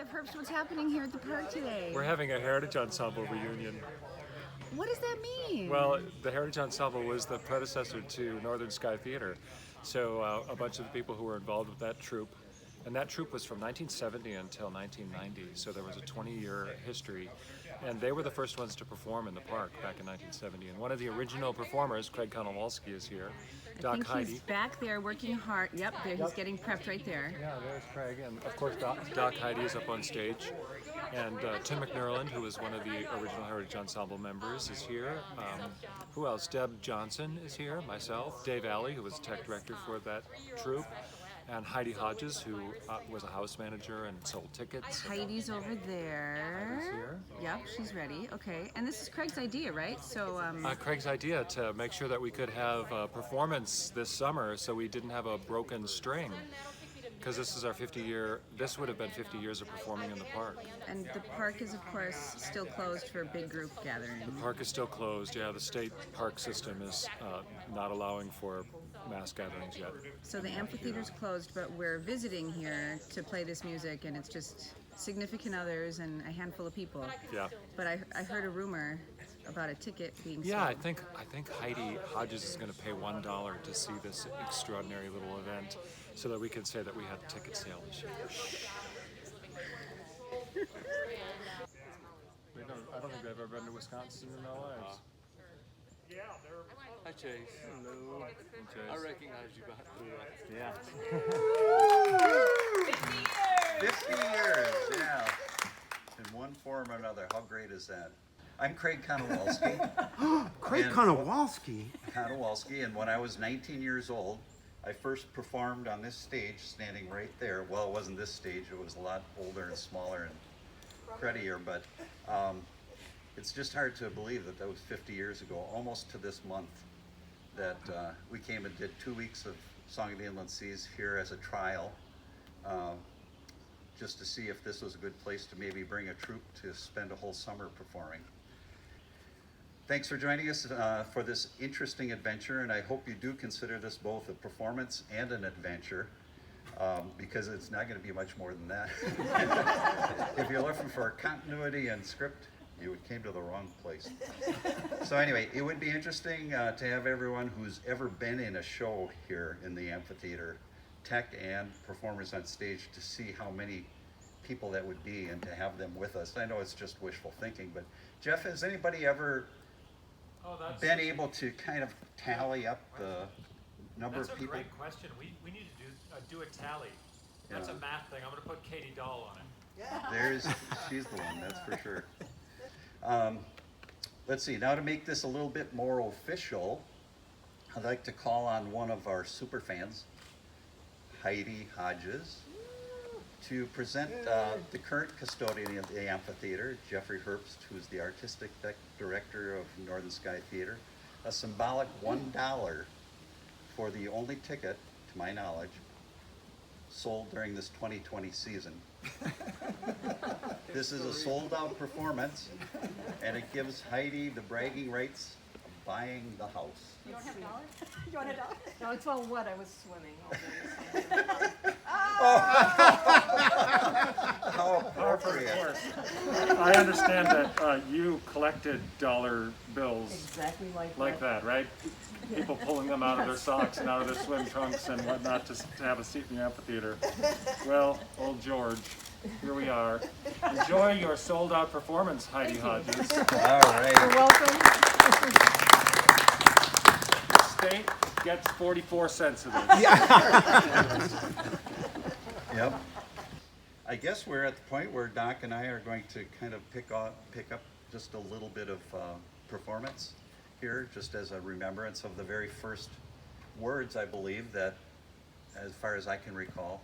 Jeff Herbst, what's happening here at the park today? We're having a Heritage Ensemble reunion. What does that mean? Well, the Heritage Ensemble was the predecessor to Northern Sky Theater. So a bunch of the people who were involved with that troupe, and that troupe was from 1970 until 1990, so there was a 20-year history. And they were the first ones to perform in the park back in 1970. And one of the original performers, Craig Konowalski, is here. Doc Heide. He's back there working hard. Yep, there, he's getting prepped right there. Yeah, there's Craig. And of course, Doc Heide is up on stage. And Tim McNurlen, who is one of the original Heritage Ensemble members, is here. Who else? Deb Johnson is here, myself. Dave Alley, who was tech director for that troupe. And Heidi Hodges, who was a house manager and sold tickets. Heidi's over there. Heidi's here. Yep, she's ready. Okay, and this is Craig's idea, right? So Craig's idea to make sure that we could have a performance this summer, so we didn't have a broken string. Because this is our 50-year, this would have been 50 years of performing in the park. And the park is, of course, still closed for big group gatherings. The park is still closed, yeah. The state park system is not allowing for mass gatherings yet. So the amphitheater's closed, but we're visiting here to play this music, and it's just significant others and a handful of people. Yeah. But I heard a rumor about a ticket being sold. Yeah, I think Heidi Hodges is going to pay $1 to see this extraordinary little event, so that we can say that we had a ticket sale this year. I don't think they've ever been to Wisconsin in their lives. Hi, Chase. Hello. Chase. I recognize you back there. Yeah. 50 years, yeah. In one form or another. How great is that? I'm Craig Konowalski. Craig Konowalski? Konowalski, and when I was 19 years old, I first performed on this stage, standing right there. Well, it wasn't this stage, it was a lot older and smaller and cruddier, but it's just hard to believe that was 50 years ago, almost to this month, that we came and did 2 weeks of Song of the Inland Seas here as a trial, just to see if this was a good place to maybe bring a troupe to spend a whole summer performing. Thanks for joining us for this interesting adventure, and I hope you do consider this both a performance and an adventure, because it's not going to be much more than that. If you're looking for continuity and script, you came to the wrong place. So anyway, it would be interesting to have everyone who's ever been in a show here in the amphitheater, tech and performers on stage, to see how many people that would be and to have them with us. I know it's just wishful thinking, but Jeff, has anybody ever been able to kind of tally up the number of people? That's a great question. We need to do a tally. That's a math thing. I'm going to put Katie Dahl on it. She's the one, that's for sure. Let's see, now to make this a little bit more official, I'd like to call on one of our super fans, Heidi Hodges, to present the current custodian of the amphitheater, Jeffrey Herbst, who's the artistic director of Northern Sky Theater, a symbolic $1 for the only ticket, to my knowledge, sold during this 2020 season. This is a sold-out performance, and it gives Heidi the bragging rights of buying the house. You don't have dollars? You want a dollar? No, it's all wet. I was swimming all day. How appropriate. I understand that you collected dollar bills Exactly like that, right? People pulling them out of their socks and out of their swim trunks and whatnot to have a seat in the amphitheater. Well, old George, here we are. Enjoy your sold-out performance, Heidi Hodges. All right. You're welcome. State gets 44 cents of this. Yep. I guess we're at the point where Doc and I are going to kind of pick up just a little bit of performance here, just as a remembrance of the very first words, I believe, that, as far as I can recall,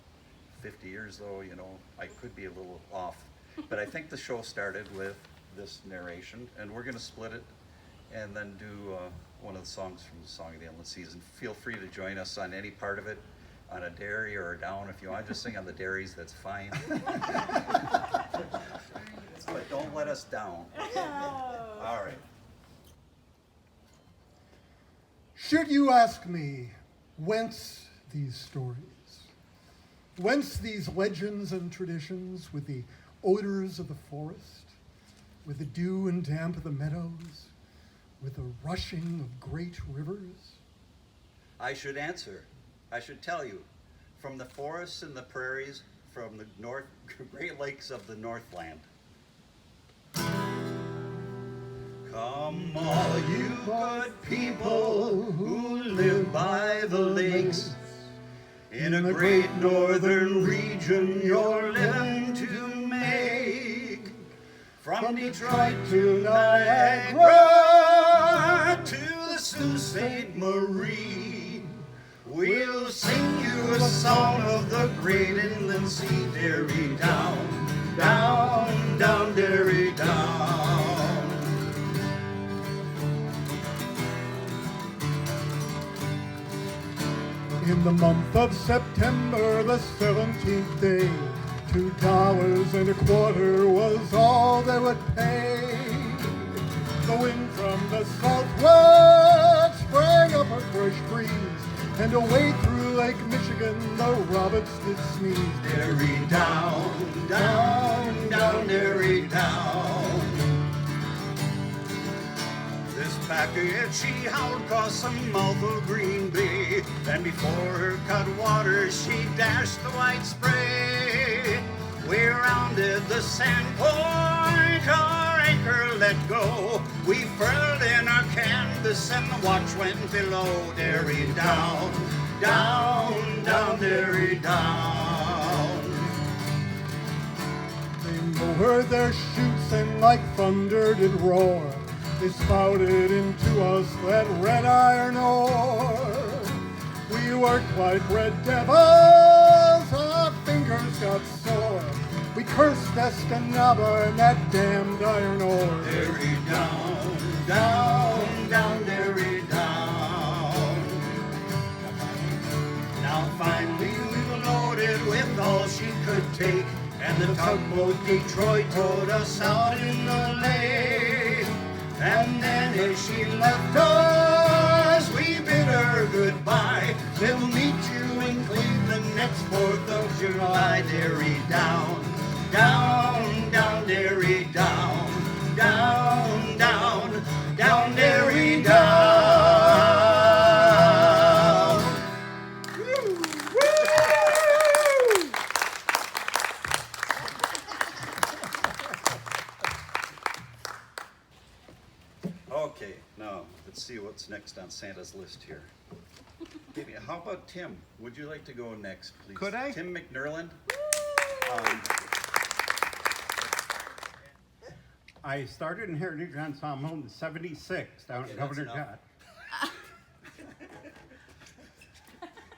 50 years though, you know, I could be a little off, but I think the show started with this narration, and we're going to split it and then do one of the songs from the Song of the Inland Seas. Feel free to join us on any part of it, on a dairy or a down. If you want to just sing on the dairies, that's fine. But don't let us down. All right. Should you ask me, whence these stories? Whence these legends and traditions with the odors of the forest, with the dew and damp of the meadows, with the rushing of great rivers? I should answer. I should tell you. From the forests and the prairies, from the Great Lakes of the Northland. Come all you good people who live by the lakes, in a great northern region you're living to make. From Detroit to Niagara to the Sault Ste. Marie, we'll sing you a song of the great inland sea. Derry down, down, down, Derry down. In the month of September, the 17th day, $2.25 was all they would pay. The wind from the southwest sprang up a fresh breeze, and away through Lake Michigan the roberts did sneeze. Derry down, down, down, Derry down. This packet she howled across the mouth of Green Bay, and before her cut water she dashed the white spray. We rounded the sand point, our anchor let go. We furled in our canvas and the watch went below. Derry down, down, down, Derry down. They lowered their chutes and like thunder did roar. They spouted into us that red iron ore. We worked like red devils, our fingers got sore. We cursed Escanaba and that damned iron ore. Derry down, down, down, Derry down. Now finally we were loaded with all she could take, and the tugboat Detroit towed us out in the lake. And then as she left us, we bid her goodbye. We'll meet you in Cleveland next 4th of July. Derry down, down, down, Derry down, down, down, down, Derry down. Woo! Woo! Okay, now let's see what's next on Santa's list here. Maybe, how about Tim? Would you like to go next, please? Could I? Tim McNurlin. I started in Heritage Ensemble in '76 down Okay, at that's Governor enough. Judd.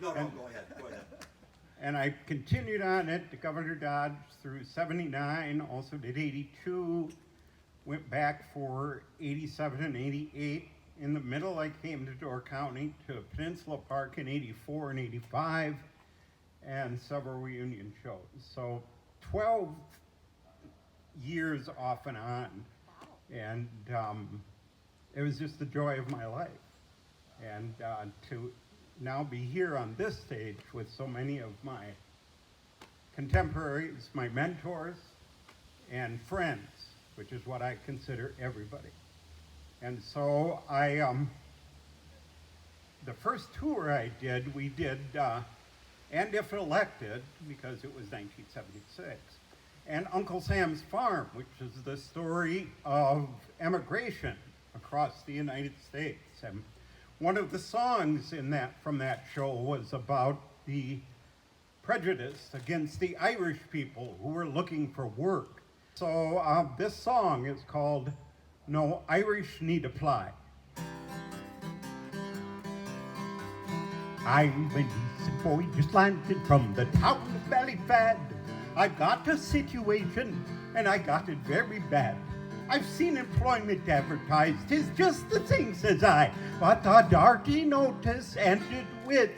No, go ahead, go ahead. And I continued on it to Governor Dodge through '79, also did '82, went back for '87 and '88. In the middle, I came to Door County to Peninsula Park in '84 and '85, and several reunion shows. So 12 years off and on, and it was just the joy of my life. And to now be here on this stage with so many of my contemporaries, my mentors, and friends, which is what I consider everybody. And so the first tour I did, we did And If Elected, because it was 1976, and Uncle Sam's Farm, which is the story of emigration across the United States. And one of the songs from that show was about the prejudice against the Irish people who were looking for work. So this song is called No Irish Need Apply. I'm a decent boy just landed from the town of Ballyfad. I've got a situation and I got it very bad. I've seen employment advertised, 'tis just the thing, says I. But the dirty notice ended with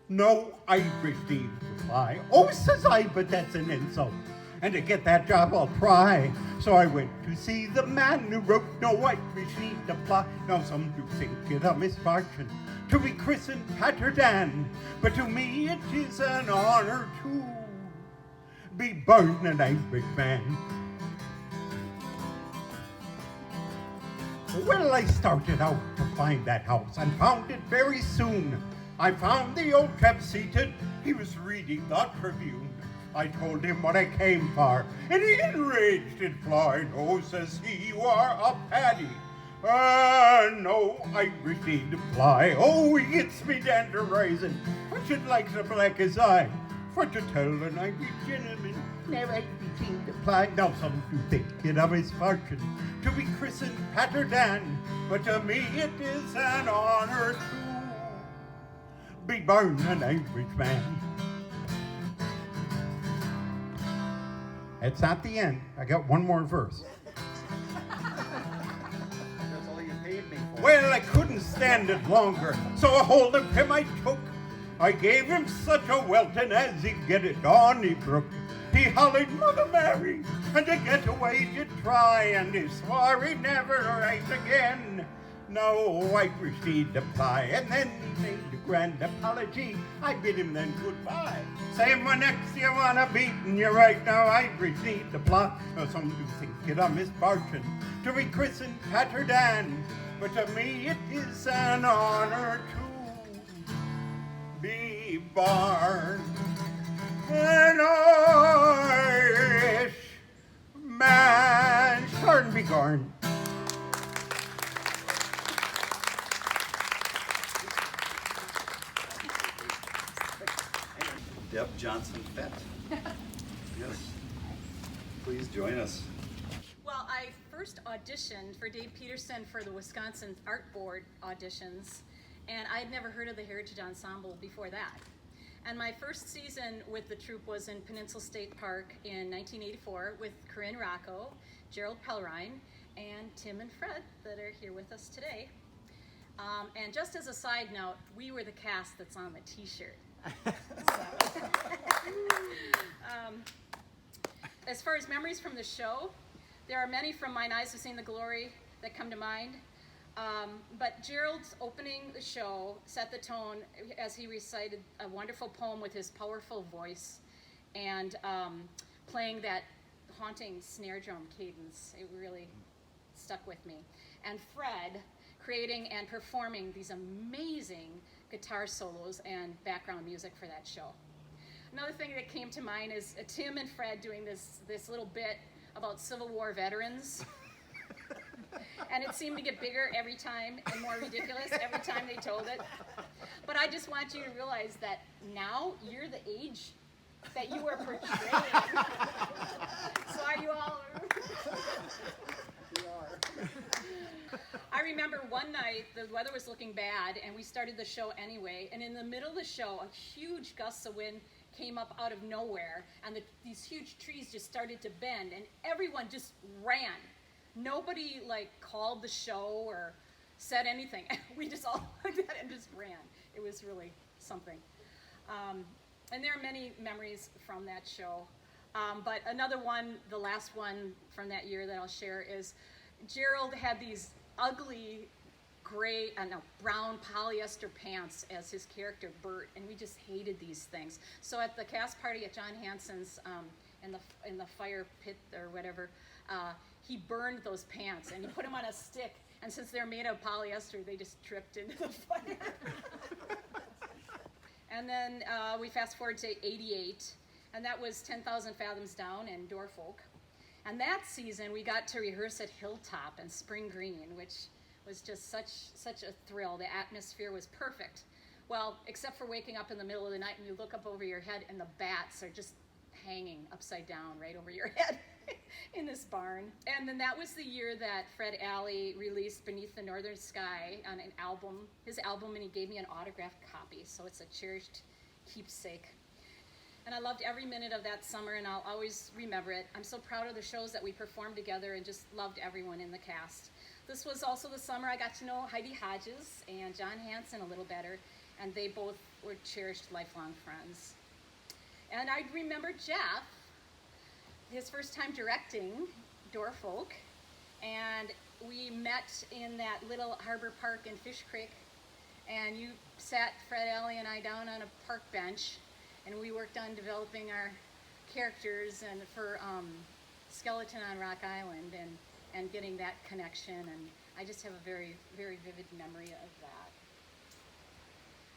no Irish need apply. Oh, says I, but that's an insult. And to get that job I'll try. So I went to see the man who wrote No Irish Need Apply. Now some do think it a misfortune to be christened Pater Dan, but to me it is an honor too. be burned an Irishman. Well, I started out to find that house and found it very soon. I found the old chap seated, he was reading the Tribune. I told him what I came for, and he enraged in flying. Oh, says he, you are a paddy. No, Irish need to fly. Oh, he gets me dander rising, but should like so black as I. For to tell an Irish gentleman, never I'd be seen to fly. Now some do think it a misfortune to be christened Patterdam, but to me it is an honor to be born an Irishman. It's not the end. I got one more verse. That's all you paid me for. Well, I couldn't stand it longer, so a hold of him I took. I gave him such a welting as he'd get it on he brook. He hollered, Mother Mary, and to get away he'd try, and he swore he'd never write again. No Irish need to fly, and then he made a grand apology. I bid him then goodbye. Same when next you wanna beat, and you're right now Irish need to fly. Now some do think it a misfortune to be christened Patterdam, but to me it is an honor to be born an Irish man. Short and be gone. Deb Fett. Yes. Please join us. Well, I first auditioned for Dave Peterson for the Wisconsin Art Board auditions, and I had never heard of the Heritage Ensemble before that. And my first season with the troupe was in Peninsula State Park in 1984 with Corinne Rocco, Gerald Pellrine, and Tim and Fred that are here with us today. And just as a side note, we were the cast that's on the t-shirt. As far as memories from the show, there are many from Mine Eyes Have Seen the Glory that come to mind. But Gerald's opening the show set the tone as he recited a wonderful poem with his powerful voice and playing that haunting snare drum cadence. It really stuck with me. And Fred creating and performing these amazing guitar solos and background music for that show. Another thing that came to mind is Tim and Fred doing this little bit about Civil War veterans. And it seemed to get bigger every time and more ridiculous every time they told it. But I just want you to realize that now you're the age that you were portraying. So are you all? I remember one night the weather was looking bad and we started the show anyway, and in the middle of the show a huge gust of wind came up out of nowhere, and these huge trees just started to bend, and everyone just ran. Nobody called the show or said anything. We just all like that and just ran. It was really something. And there are many memories from that show. But another one, the last one from that year that I'll share is Gerald had these ugly brown polyester pants as his character Bert, and we just hated these things. So at the cast party at John Hansen's in the fire pit or whatever, he burned those pants and he put them on a stick, and since they're made of polyester, they just tripped into the fire. And then we fast forward to 88, and that was 10,000 Fathoms Down in Norfolk. And that season we got to rehearse at Hilltop and Spring Green, which was just such a thrill. The atmosphere was perfect. Well, except for waking up in the middle of the night and you look up over your head and the bats are just hanging upside down right over your head in this barn. And then that was the year that Fred Alley released Beneath the Northern Sky on his album, and he gave me an autographed copy, so it's a cherished keepsake. And I loved every minute of that summer, and I'll always remember it. I'm so proud of the shows that we performed together and just loved everyone in the cast. This was also the summer I got to know Heidi Hodges and John Hansen a little better, and they both were cherished lifelong friends. And I remember Jeff, his first time directing Norfolk, and we met in that little harbor park in Fish Creek, and you sat Fred Alley and I down on a park bench, and we worked on developing our characters and for Skeleton on Rock Island and getting that connection, and I just have a very, very vivid memory of that.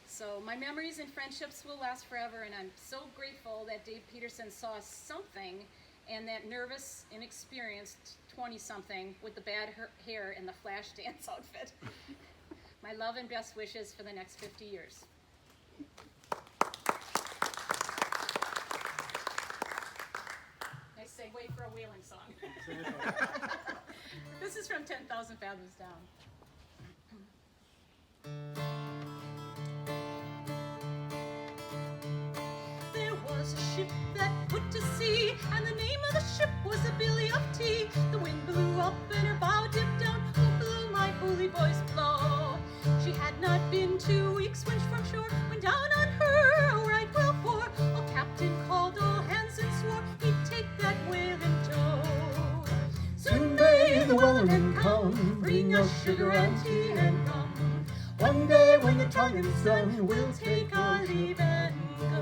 So my memories and friendships will last forever, and I'm so grateful that Dave Peterson saw something and that nervous, inexperienced 20-something with the bad hair and the flash dance outfit. My love and best wishes for the next 50 years. Nice segue for a whaling song. This is from 10,000 Fathoms Down. There was a ship that put to sea, and the name of the ship was the Billy of Tea. The wind blew up and her bow dipped down. Oh, blow, my bully boys, blow. She had not been 2 weeks when from shore, when down on her a right whale bore. Oh, captain called all hands and swore he'd take that whale in tow. Soon may the wellerman come, bring us sugar and tea and rum. One day when the tonguing's done, we'll take our leave and go.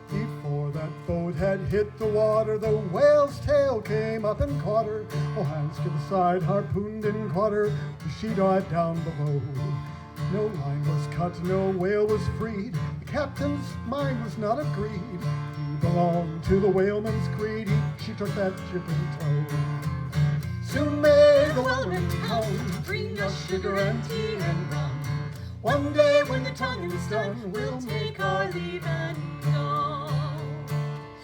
Before that boat had hit the water, the whale's tail came up and caught her. Oh, hands to the side, harpooned and caught her. She dived down below. No line was cut, no whale was freed. The captain's mind was not agreed. He belonged to the whaleman's creed. She took that ship in tow. Soon may the wellerman come, bring us sugar and tea and rum. One day when the tonguing's done, we'll take our leave and go.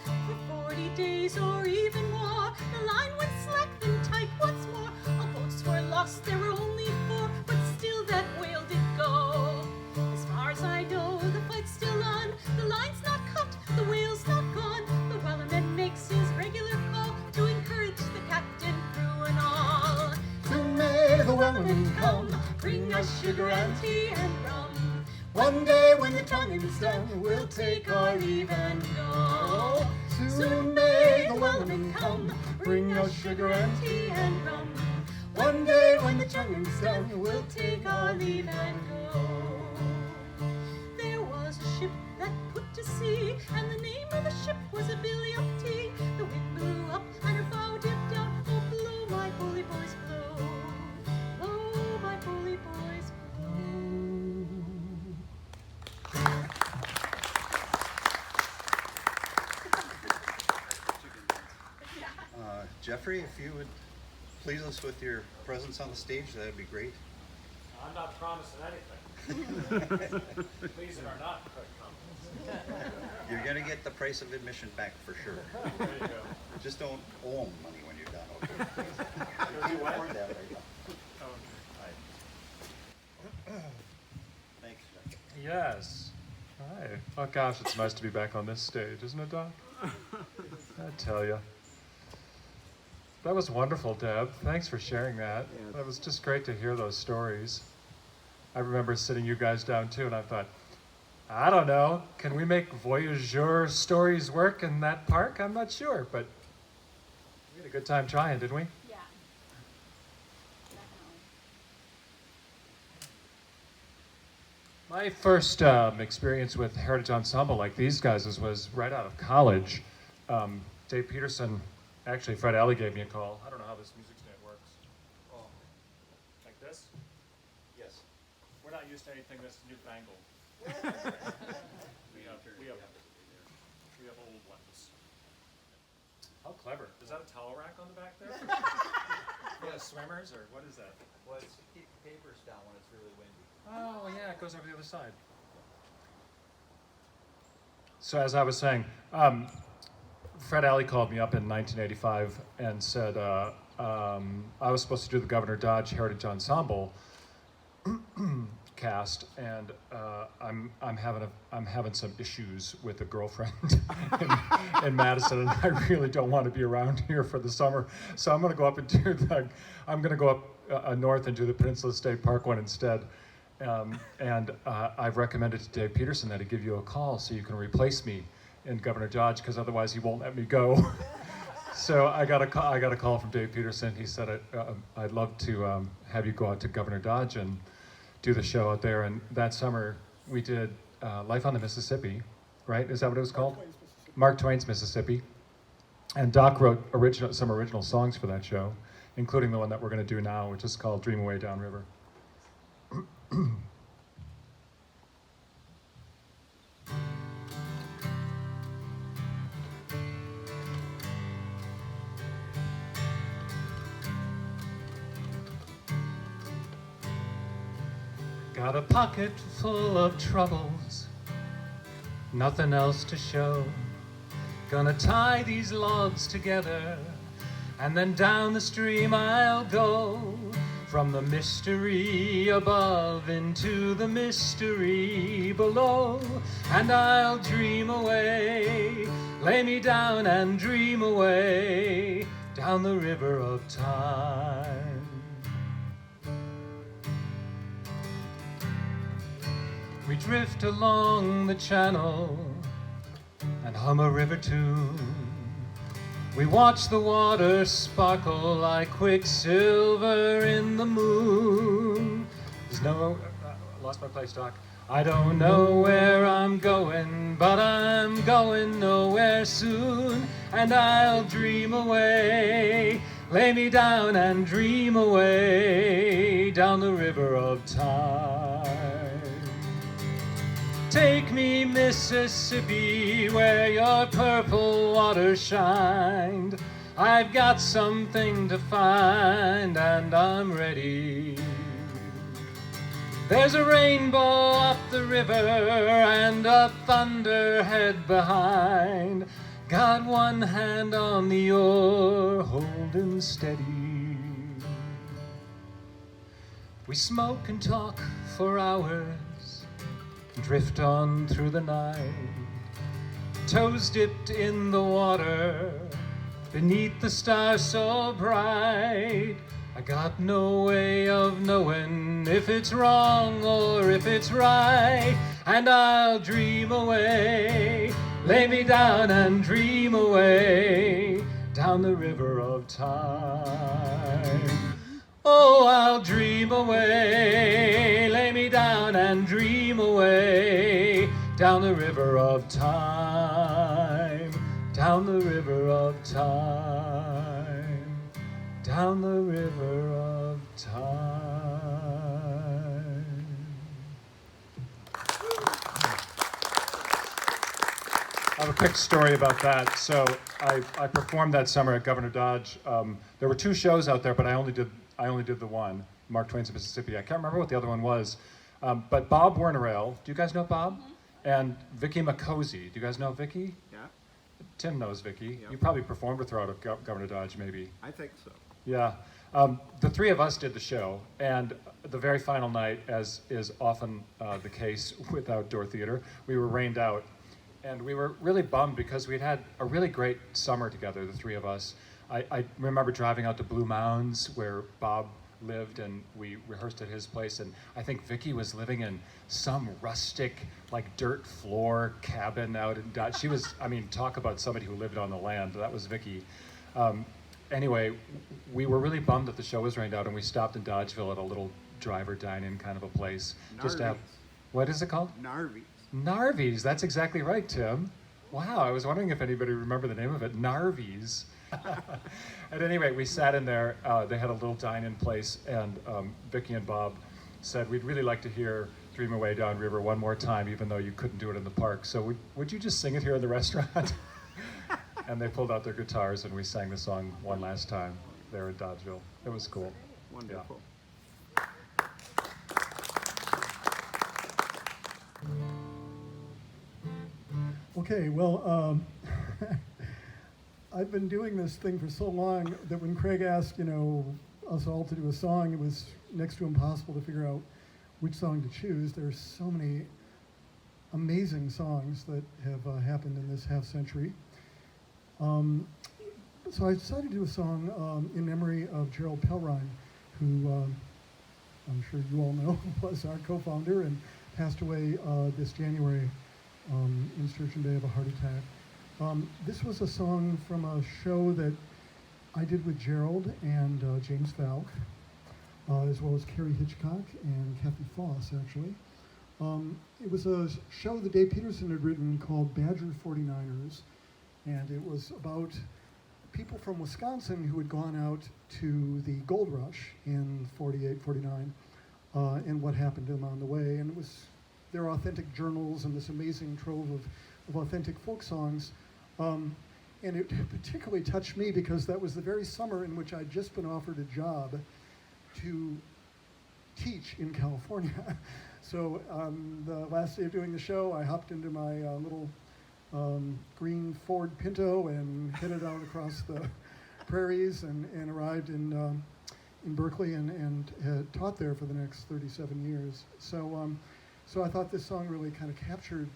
For 40 days or even more, the line went slack and tight once more. All boats were lost, there were only 4, but still that whale did go. As far as I know, the fight's still on. The line's not cut, the whale's not gone. The wellerman makes his regular call to encourage the captain, crew, and all. Soon may the wellerman come, bring us sugar and tea and rum. One day when the tonguing's done, we'll take our leave and go. Soon may the wellerman come, bring us sugar and tea and rum. One day when the tonguing's done, we'll take our leave and go. There was a ship that put to sea, and the name of the ship was a Billy of Tea. The wind blew up and her bow dipped down. Oh, blow, my bully boys, blow. Blow, my bully boys, blow. Jeffrey, if you would please us with your presence on the stage, that would be great. I'm not promising anything. These are not quick comments. You're going to get the price of admission back for sure. There you go. Just don't owe them money when you're done, okay? You can't afford that right now. Thanks, Jeff. Yes. Hi. Oh gosh, it's nice to be back on this stage, isn't it, Doc? I tell you. That was wonderful, Deb. Thanks for sharing that. That was just great to hear those stories. I remember sitting you guys down too, and I thought, I don't know, can we make voyageur stories work in that park? I'm not sure, but we had a good time trying, didn't we? Yeah. Definitely. My first experience with Heritage Ensemble like these guys was right out of college. Dave Peterson, actually Fred Alley gave me a call. I don't know how this music stand works. Oh, like this? Yes. We're not used to anything this newfangled. we have old ones. How clever. Is that a towel rack on the back there? Yeah, swimmers, or what is that? Well, it's to keep papers down when it's really windy. Oh, yeah, it goes over the other side. So as I was saying, Fred Alley called me up in 1985 and said I was supposed to do the Governor Dodge Heritage Ensemble cast, and I'm having some issues with a girlfriend in Madison, and I really don't want to be around here for the summer. So I'm going to go up and do north and do the Peninsula State Park one instead. I've recommended to Dave Peterson that he give you a call so you can replace me in Governor Dodge, because otherwise he won't let me go. So I got a call from Dave Peterson. He said, I'd love to have you go out to Governor Dodge and do the show out there. And that summer we did Life on the Mississippi, right? Is that what it was called? Mark Twain's Mississippi. And Doc wrote some original songs for that show, including the one that we're going to do now, which is called Dream Away Downriver. Got a pocket full of troubles, nothing else to show. Gonna tie these logs together, and then down the stream I'll go. From the mystery above into the mystery below. And I'll dream away, lay me down and dream away, down the river of time. We drift along the channel and hum a river tune. We watch the water sparkle like quicksilver in the moon. There's no... lost my place, Doc. I don't know where I'm going, but I'm going nowhere soon. And I'll dream away, lay me down and dream away, down the river of time. Take me, Mississippi, where your purple water shined. I've got something to find, and I'm ready. There's a rainbow up the river, and a thunderhead behind. Got one hand on the oar, holding steady. We smoke and talk for hours, drift on through the night, toes dipped in the water, beneath the stars so bright. I got no way of knowing if it's wrong or if it's right. And I'll dream away, lay me down and dream away, down the river of time. Oh, I'll dream away, lay me down and dream away, down the river of time, down the river of time, down the river of time. I have a quick story about that. So I performed that summer at Governor Dodge. There were 2 shows out there, but I only did the one, Mark Twain's Mississippi. I can't remember what the other one was. But Bob Wernerell, do you guys know Bob? Mm-hmm. And Vicky McCosey. Do you guys know Vicky? Yeah. Tim knows Vicky. Yep. You probably performed with her out of Governor Dodge, maybe. I think so. Yeah. The 3 of us did the show, and the very final night, as is often the case with outdoor theater, we were rained out. And we were really bummed because we'd had a really great summer together, the 3 of us. I remember driving out to Blue Mounds where Bob lived, and we rehearsed at his place, and I think Vicky was living in some rustic, like dirt floor cabin out in Dodge. She was, I mean, talk about somebody who lived on the land. That was Vicky. Anyway, we were really bummed that the show was rained out, and we stopped in Dodgeville at a little driver dine-in kind of a place. Just to have, what is it called? Narvies. Narvies, that's exactly right, Tim. Wow, I was wondering if anybody remembered the name of it, Narvies. At any rate, we sat in there. They had a little dine-in place, and Vicky and Bob said, we'd really like to hear Dream Away Downriver one more time, even though you couldn't do it in the park. So would you just sing it here in the restaurant? And they pulled out their guitars, and we sang the song one last time there in Dodgeville. It was cool. Wonderful. Yeah. Okay, well, I've been doing this thing for so long that when Craig asked, us all to do a song, it was next to impossible to figure out which song to choose. There's so many amazing songs that have happened in this half century. So I decided to do a song in memory of Gerald Pelrine, who I'm sure you all know was our co-founder and passed away this January in Sturgeon Bay of a heart attack. This was a song from a show that I did with Gerald and James Falk, as well as Carrie Hitchcock and Kathy Foss, actually. It was a show that Dave Peterson had written called Badger 49ers, And it was about people from Wisconsin who had gone out to the gold rush in 48, 49, and what happened to them on the way. And it was their authentic journals and this amazing trove of authentic folk songs. And it particularly touched me because that was the very summer in which I'd just been offered a job to teach in California. So the last day of doing the show, I hopped into my little green Ford Pinto and headed out across the prairies and arrived in Berkeley and had taught there for the next 37 years. So I thought this song really kind of captured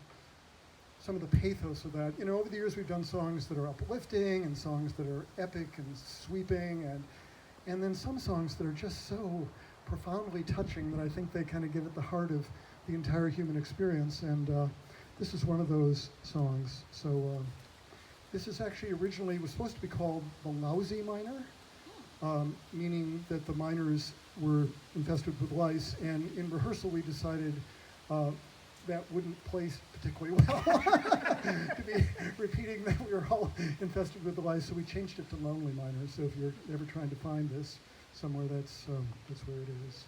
some of the pathos of that. You know, over the years we've done songs that are uplifting and songs that are epic and sweeping, and then some songs that are just so profoundly touching that I think they kind of get at the heart of the entire human experience. And this is one of those songs. So this is actually originally was supposed to be called the Lousy Miner, meaning that the miners were infested with lice. And in rehearsal we decided that wouldn't place particularly well to be repeating that we were all infested with the lice, so we changed it to Lonely Miner. So if you're ever trying to find this somewhere, that's where it is.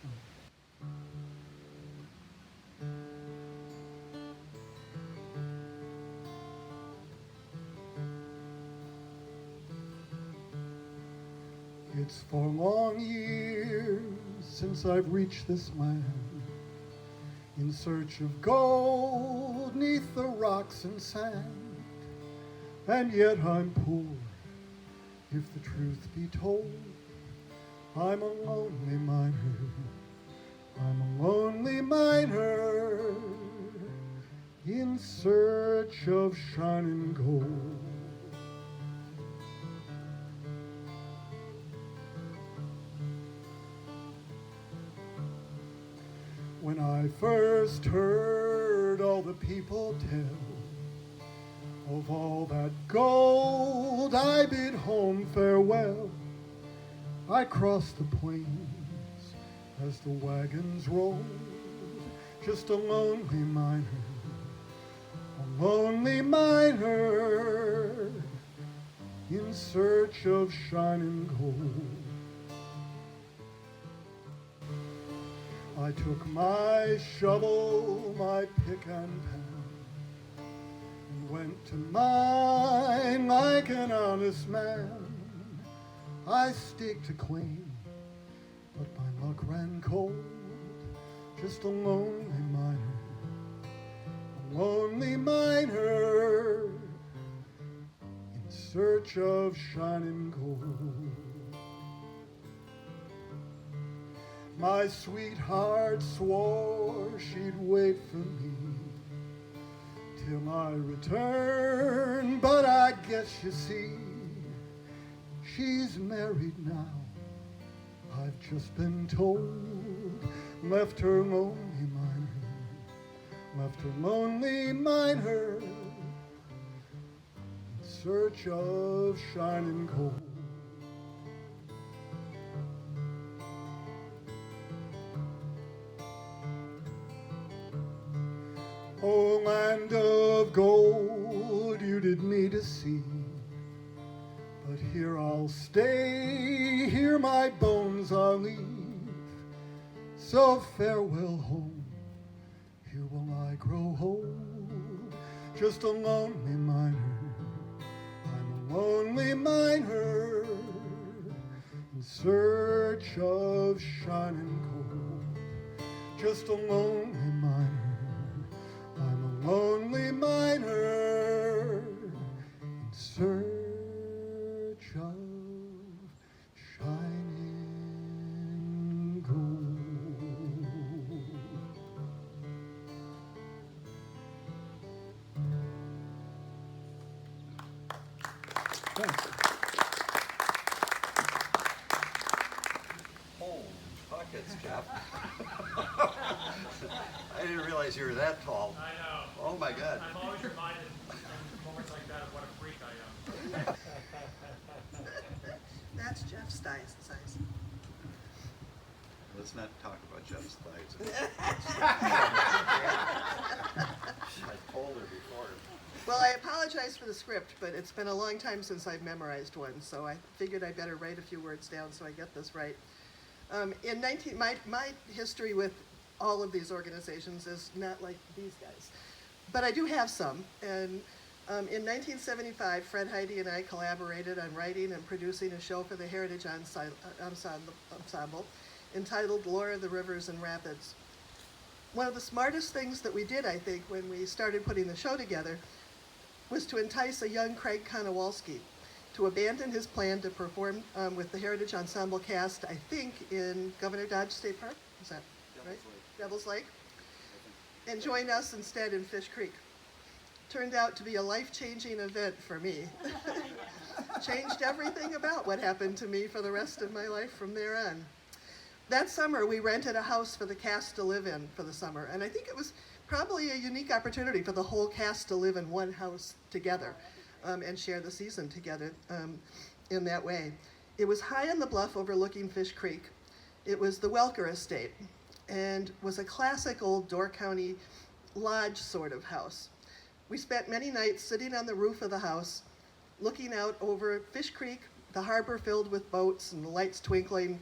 It's 4 long years since I've reached this land, in search of gold 'neath the rocks and sand, and yet I'm poor, if the truth be told. I'm a lonely miner, I'm a lonely miner, in search of shining gold. When I first heard all the people tell of all that gold, I bid home farewell. I crossed the plains as the wagons rolled, just a lonely miner, a lonely miner, in search of shining gold. I took my shovel, my pick and pan, and went to mine like an honest man. I staked a claim, but my luck ran cold, just a lonely miner, a lonely miner, in search of shining gold. My sweetheart swore she'd wait for me till I return, but I guess you see, she's married now, I've just been told. Left her lonely miner, left her lonely miner, in search of shining gold. Oh, land of gold, you did me to see, but here I'll stay, here my bones I'll leave. So farewell home, here will I grow old, just a lonely miner, I'm a lonely miner, in search of shining gold, just a lonely miner, I'm a lonely miner, in search of shining gold. Thanks. Holy buckets, Jeff. I didn't realize you were that tall. I know. Oh my God. I'm always reminded in moments like that of what a freak I am. That's Jeff's size. Let's not talk about Jeff's thighs. I told her before. Well, I apologize for the script, but it's been a long time since I've memorized one, so I figured I better write a few words down so I get this right. My history with all of these organizations is not like these guys, but I do have some. And in 1975, Fred Heide and I collaborated on writing and producing a show for the Heritage Ensemble entitled Lore of the Rivers and Rapids. One of the smartest things that we did, I think, when we started putting the show together was to entice a young Craig Konowalski to abandon his plan to perform with the Heritage Ensemble cast, I think, in Governor Dodge State Park, is that right? Devil's Lake. And join us instead in Fish Creek. Turned out to be a life-changing event for me. Changed everything about what happened to me for the rest of my life from there on. That summer, we rented a house for the cast to live in for the summer, and I think it was probably a unique opportunity for the whole cast to live in one house together and share the season together in that way. It was high on the bluff overlooking Fish Creek. It was the Welker Estate and was a classic old Door County lodge sort of house. We spent many nights sitting on the roof of the house, looking out over Fish Creek, the harbor filled with boats and the lights twinkling,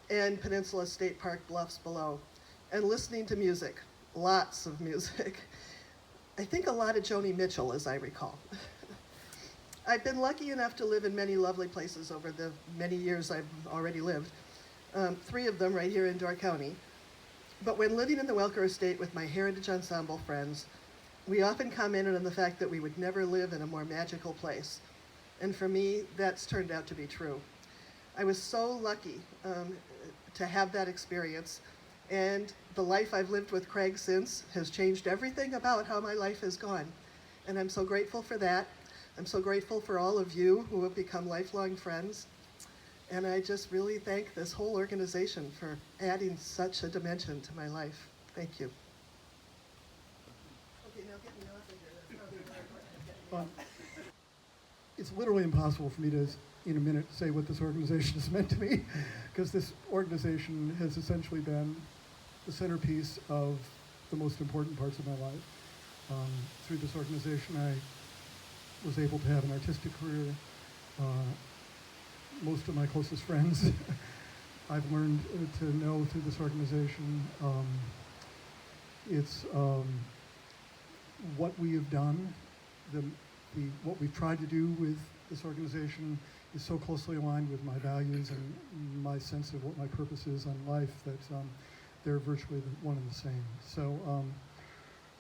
and Peninsula State Park bluffs below, and listening to music, lots of music. I think a lot of Joni Mitchell, as I recall. I've been lucky enough to live in many lovely places over the many years I've already lived, 3 of them right here in Door County. But when living in the Welker Estate with my Heritage Ensemble friends, we often commented on the fact that we would never live in a more magical place. And for me, that's turned out to be true. I was so lucky to have that experience, and the life I've lived with Craig since has changed everything about how my life has gone. And I'm so grateful for that. I'm so grateful for all of you who have become lifelong friends. And I just really thank this whole organization for adding such a dimension to my life. Thank you. Okay, now get me off of here. That's probably where I'm getting It's literally impossible for me to, in a minute, say what this organization has meant to me, because this organization has essentially been the centerpiece of the most important parts of my life. Through this organization, I was able to have an artistic career. Most of my closest friends I've learned to know through this organization. It's what we have done, what we've tried to do with this organization is so closely aligned with my values and my sense of what my purpose is on life that they're virtually one and the same.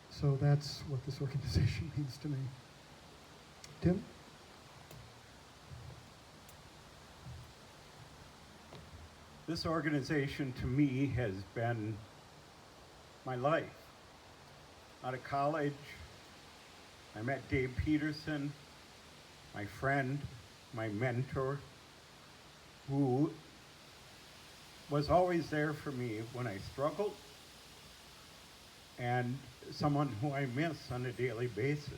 So that's what this organization means to me. Tim? This organization to me has been my life. Out of college, I met Dave Peterson, my friend, my mentor, who was always there for me when I struggled, and someone who I miss on a daily basis.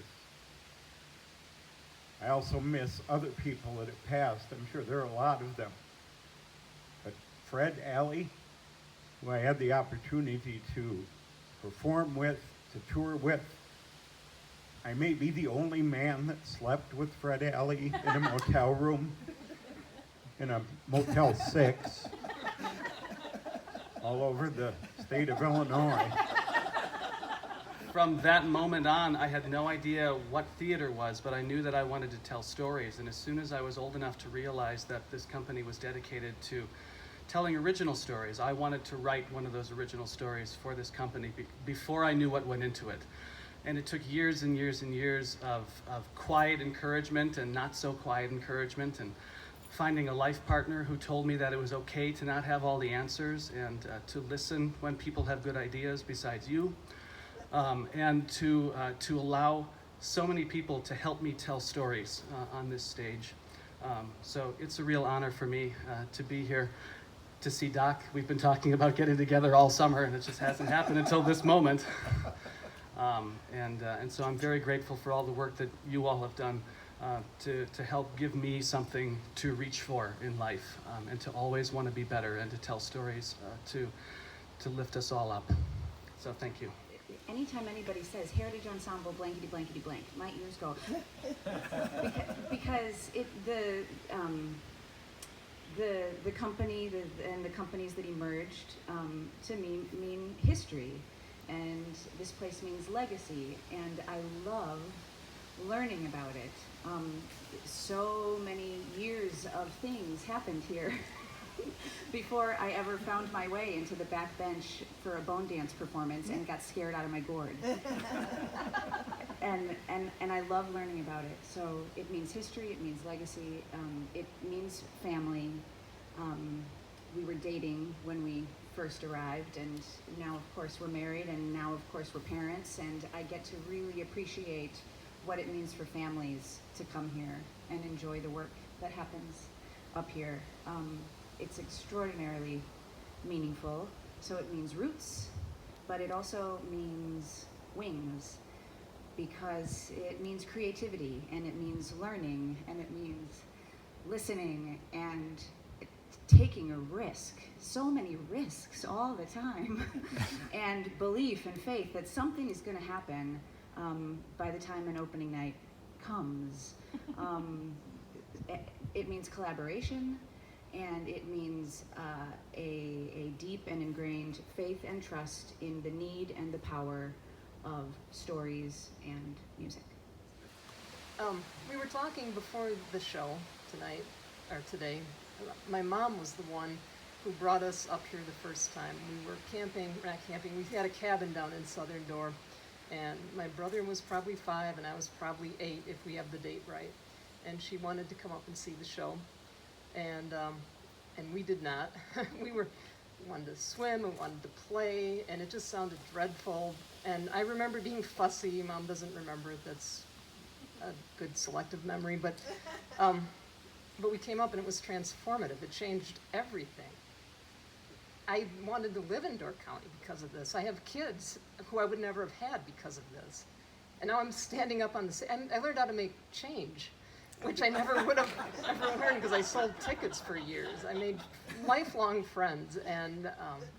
I also miss other people that have passed. I'm sure there are a lot of them. But Fred Alley, who I had the opportunity to perform with, to tour with, I may be the only man that slept with Fred Alley in a motel room, in a Motel 6, all over the state of Illinois. From that moment on, I had no idea what theater was, but I knew that I wanted to tell stories. And as soon as I was old enough to realize that this company was dedicated to telling original stories, I wanted to write one of those original stories for this company before I knew what went into it. And it took years and years and years of quiet encouragement and not so quiet encouragement, and finding a life partner who told me that it was okay to not have all the answers, and to listen when people have good ideas besides you. And to allow so many people to help me tell stories on this stage. So it's a real honor for me to be here, to see Doc. We've been talking about getting together all summer, and it just hasn't happened until this moment. And so I'm very grateful for all the work that you all have done to help give me something to reach for in life, and to always want to be better and to tell stories to lift us all up. So thank you. anytime anybody says Heritage Ensemble blankety blankety blank, my ears go because the company and the companies that emerged to me mean history, and this place means legacy, and I love learning about it. So many years of things happened here before I ever found my way into the back bench for a bone dance performance and got scared out of my gourd. And I love learning about it. So it means history, it means legacy, it means family. We were dating when we first arrived, and now of course we're married, and now of course we're parents, and I get to really appreciate what it means for families to come here and enjoy the work that happens up here. It's extraordinarily meaningful. So it means roots, but it also means wings, because it means creativity, and it means learning, and it means listening and taking a risk. So many risks all the time. And belief and faith that something is going to happen by the time an opening night comes. It means collaboration, and it means a deep and ingrained faith and trust in the need and the power of stories and music. We were talking before the show tonight, or today. My mom was the one who brought us up here the first time. We were not camping, we had a cabin down in Southern Door, and my brother was probably 5 and I was probably 8, if we have the date right. And she wanted to come up and see the show, and we did not. we wanted to swim, we wanted to play, and it just sounded dreadful. And I remember being fussy. Mom doesn't remember it. That's a good selective memory, but we came up and it was transformative. It changed everything. I wanted to live in Door County because of this. I have kids who I would never have had because of this. And now I'm standing up on the stage, and I learned how to make change, which I never would have ever learned because I sold tickets for years. I made lifelong friends, and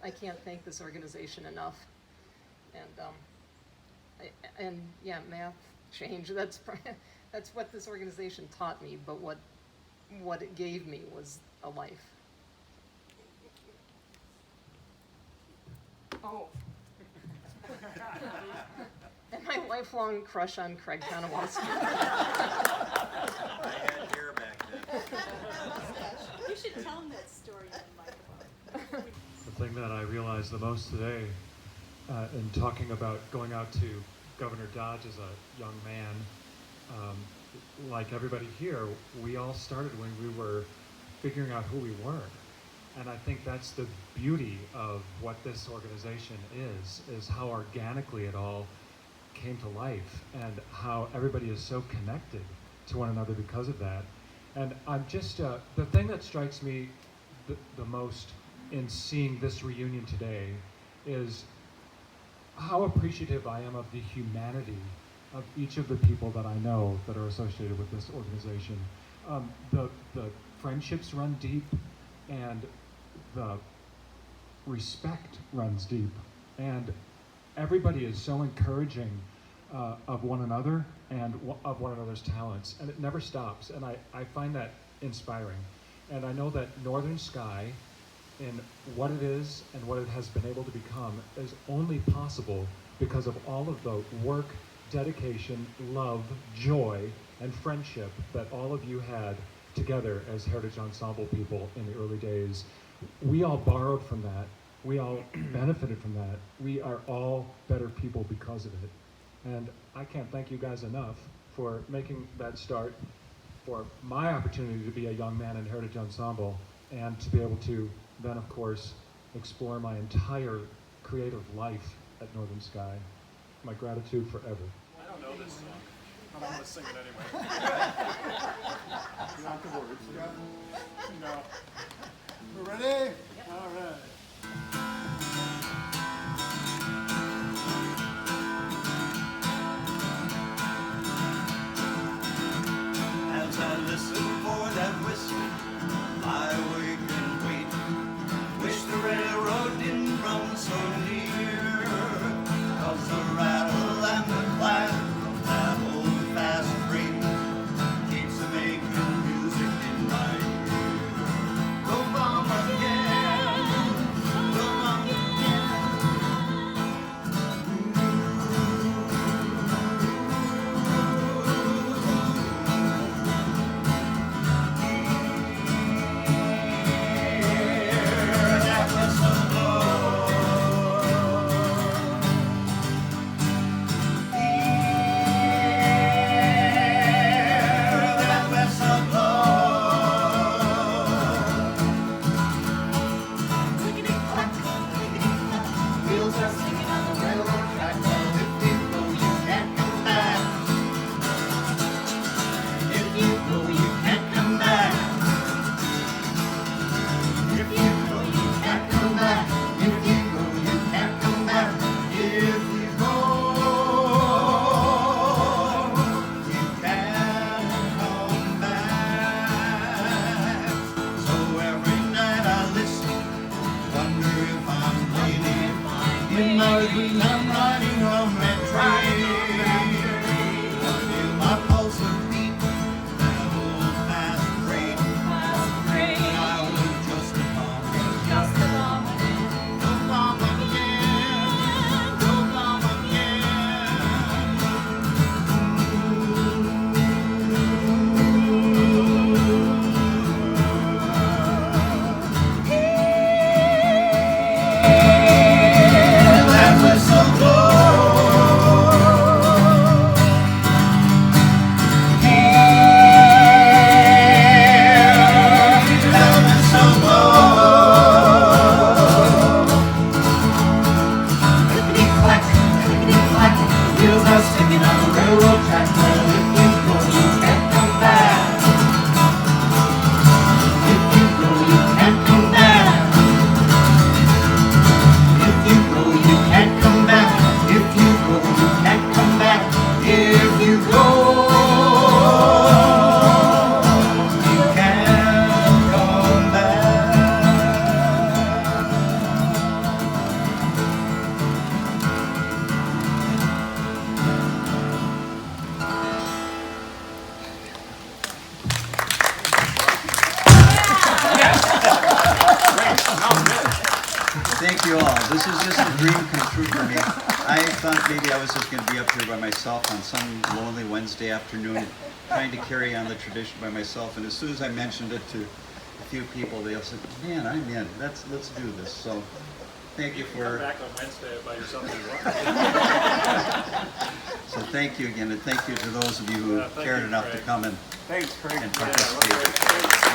I can't thank this organization enough. And yeah, math, change, that's what this organization taught me, but what it gave me was a life. Oh. And my lifelong crush on Craig Konowalski. I had hair back then. You should tell him that story on the microphone. The thing that I realized the most today in talking about going out to Governor Dodge as a young man, like everybody here, we all started when we were figuring out who we were. And I think that's the beauty of what this organization is how organically it all came to life, and how everybody is so connected to one another because of that. And I'm just, the thing that strikes me the most in seeing this reunion today is how appreciative I am of the humanity of each of the people that I know that are associated with this organization. The friendships run deep, and the respect runs deep, and everybody is so encouraging of one another and of one another's talents, and it never stops, and I find that inspiring. And I know that Northern Sky, in what it is and what it has been able to become, is only possible because of all of the work, dedication, love, joy, and friendship that all of you had together as Heritage Ensemble people in the early days. We all borrowed from that. We all benefited from that. We are all better people because of it. And I can't thank you guys enough for making that start, for my opportunity to be a young man in Heritage Ensemble, and to be able to then, of course, explore my entire creative life at Northern Sky. My gratitude forever. I don't know this song, but I'm going to sing it anyway. Not the words. No. We're ready? All right. As I listen for that whistle, I wake and wait. Wish the railroad didn't run so near, 'cause the when I'm riding on that train. I feel my pulse beat, that old fast train. I was just a bomb again, go bomb again, go bomb again. That whistle blows. That whistle blows. Clickety-clack, clickety-clack, wheels are sticking on the railroad track. Well, if you go, you can't come back. If you go, you can't come back. If you go, you can't come back. If you go, you can't come back. If you go, you can't come back. Thank you all. This is just a dream come true for me. I thought maybe I was just going to be up here by myself on some lonely Wednesday afternoon, trying to carry on the tradition by myself. And as soon as I mentioned it to a few people, they all said, "Man, I'm in. Let's do this." So, thank you Come for. back on Wednesday by yourself if you want. So thank you again, and thank you to those of you who Thank cared you, enough to Craig. come and Thanks, Craig. and Yeah, participate. great.